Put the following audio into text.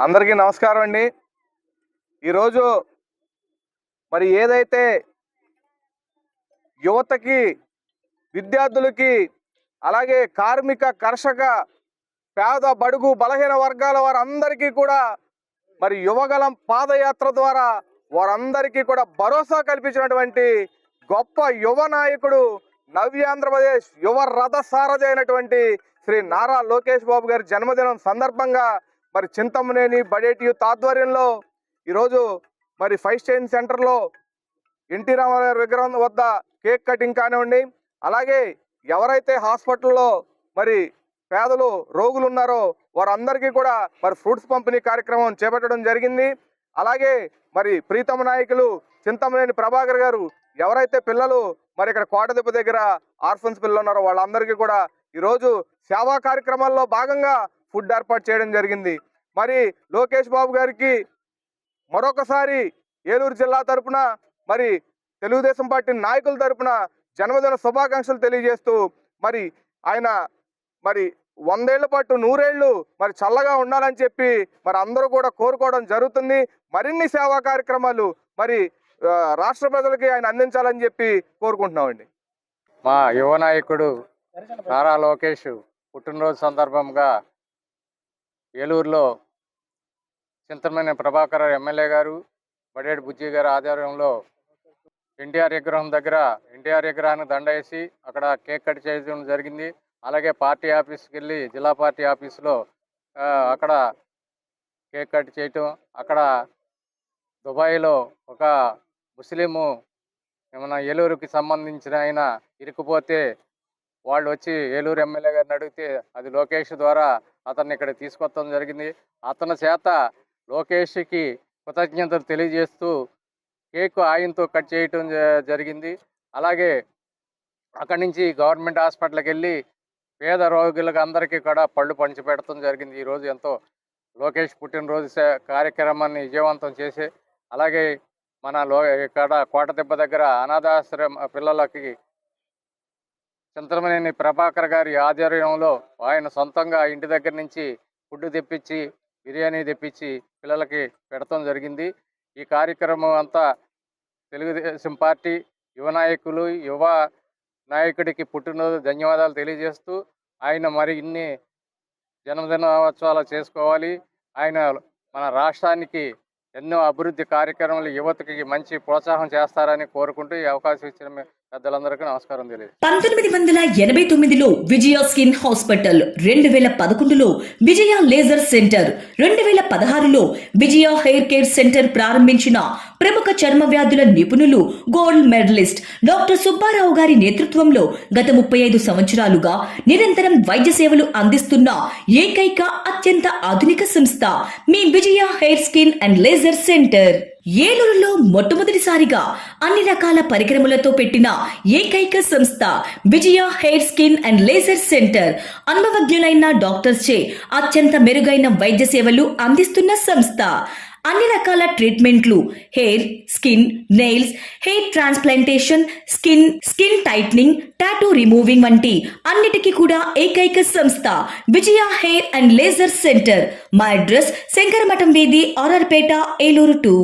అందరికీ నమస్కారం అండి. ఈరోజు మరి ఏదైతే యువతకి, విద్యార్థులకి, అలాగే కార్మిక, కర్షక, పేద, బడుగు, బలహీన వర్గాల వారందరికీ కూడా మరి యువగలం పాదయాత్ర ద్వారా వారందరికీ కూడా భరోసా కల్పించినటువంటి గొప్ప యువ నాయకుడు, నవ్యాంధ్రప్రదేశ్ యువ రథ సారథి అయినటువంటి శ్రీ నారా లోకేష్ బాబు గారి జన్మదినం సందర్భంగా మరి చింతమనేని బడేటి యూత్ ఆధ్వర్యంలో ఈరోజు మరి 5 స్టేషన్ సెంటర్లో ఎన్టీ రామారావు విగ్రహం వద్ద కేక్ కటింగ్ కానివ్వండి, అలాగే ఎవరైతే హాస్పిటల్లో మరి పేదలు రోగులు ఉన్నారో వారందరికీ కూడా మరి ఫ్రూట్స్ పంపిణీ కార్యక్రమం చేపట్టడం జరిగింది. అలాగే మరి ప్రీతమ నాయకులు చింతమనేని ప్రభాకర్ గారు ఎవరైతే పిల్లలు మరి ఇక్కడ కోటదిబ్బ దగ్గర ఆర్ఫన్స్ పిల్లలు ఉన్నారో వాళ్ళందరికీ కూడా ఈరోజు సేవా కార్యక్రమాల్లో భాగంగా ఫుడ్ ఏర్పాటు చేయడం జరిగింది. మరి లోకేష్ బాబు గారికి మరొకసారి ఏలూరు జిల్లా తరపున మరి తెలుగుదేశం పార్టీ నాయకుల తరపున జన్మదిన శుభాకాంక్షలు తెలియజేస్తూ మరి ఆయన మరి 100 ఏళ్ల పాటు 100 ఏళ్ళు మరి చల్లగా ఉండాలని చెప్పి మరి అందరూ కూడా కోరుకోవడం జరుగుతుంది. మరిన్ని సేవా కార్యక్రమాలు మరి రాష్ట్ర ప్రజలకి ఆయన అందించాలని చెప్పి కోరుకుంటున్నామండి. మా యువ నాయకుడు నారా లోకేష్ పుట్టినరోజు సందర్భంగా ఏలూరులో చింతమనేని ప్రభాకర్ ఎమ్మెల్యే గారు, బడేటి బుజ్జి గారి ఆధ్వర్యంలో ఎన్టీఆర్ విగ్రహం దగ్గర ఎన్టీఆర్ విగ్రహానికి దండ వేసి అక్కడ కేక్ కట్ చేయడం జరిగింది. అలాగే పార్టీ ఆఫీస్కి వెళ్ళి జిల్లా పార్టీ ఆఫీసులో అక్కడ కేక్ కట్ చేయటం, అక్కడ దుబాయ్లో ఒక ముస్లిము ఏమన్నా ఏలూరుకి సంబంధించిన ఆయన ఇరుక్కుపోతే వాళ్ళు వచ్చి ఏలూరు ఎమ్మెల్యే గారిని అడిగితే అది లోకేష్ ద్వారా అతన్ని ఇక్కడ తీసుకొచ్చడం జరిగింది. అతని చేత లోకేష్కి కృతజ్ఞతలు తెలియజేస్తూ కేక్ ఆయనతో కట్ చేయటం జరిగింది. అలాగే అక్కడి నుంచి గవర్నమెంట్ హాస్పిటల్కి వెళ్ళి పేద రోగులకు అందరికీ కూడా పళ్ళు పంచిపెట్టడం జరిగింది. ఈరోజు ఎంతో లోకేష్ పుట్టినరోజు కార్యక్రమాన్ని విజయవంతం చేసి, అలాగే మన ఇక్కడ కోటదిబ్బ దగ్గర అనాథాశ్రమ పిల్లలకి చింతమనేని ప్రభాకర్ గారి ఆధ్వర్యంలో ఆయన సొంతంగా ఇంటి దగ్గర నుంచి ఫుడ్ తెప్పించి, బిర్యానీ తెప్పించి పిల్లలకి పెడతాం జరిగింది. ఈ కార్యక్రమం అంతా తెలుగుదేశం పార్టీ యువ నాయకులు, యువ నాయకుడికి పుట్టినరోజు ధన్యవాదాలు తెలియజేస్తూ ఆయన మరి ఇన్ని జన్మదినోత్సవాలు చేసుకోవాలి. ఆయన మన రాష్ట్రానికి ఎన్నో అభివృద్ధి కార్యక్రమాలు యువతకి మంచి ప్రోత్సాహం చేస్తారని కోరుకుంటూ ఈ అవకాశం ఇచ్చిన పెద్దలందరికీ నమస్కారం తెలియదు. 1989లో విజయ స్కిన్ హాస్పిటల్, 2011లో విజయ లేజర్ సెంటర్, 2016లో విజయ హెయిర్ కేర్ సెంటర్ ప్రారంభించిన ప్రముఖ చర్మ వ్యాధుల నిపుణులు, గోల్డ్ మెడలిస్ట్ డాక్టర్ సుబ్బారావు గారి నేతృత్వంలో గత 35 సంవత్సరాలుగా నిరంతరం వైద్య సేవలు అందిస్తున్న ఏకైక అత్యంత ఆధునిక సంస్థ మీ Vijaya hair skin and laser centre. ఏలూరులో మొట్టమొదటిసారిగా అన్ని రకాల పరికరములతో పెట్టిన ఏకైక సంస్థ Vijaya hair skin and laser centre. అనుభవజ్ఞులైన డాక్టర్స్ చే అత్యంత మెరుగైన వైద్య సేవలు అందిస్తున్న సంస్థ. అన్ని రకాల ట్రీట్మెంట్లు, hair, skin, nails, hair transplantation, skin tightening, tattoo removing వంటి అన్నిటికీ కూడా ఏకైక సంస్థ Vijaya hair and laser centre. మా అడ్రస్ శంకరమఠం వీధి, ఆర్ఆర్పేట, ఏలూరు 2.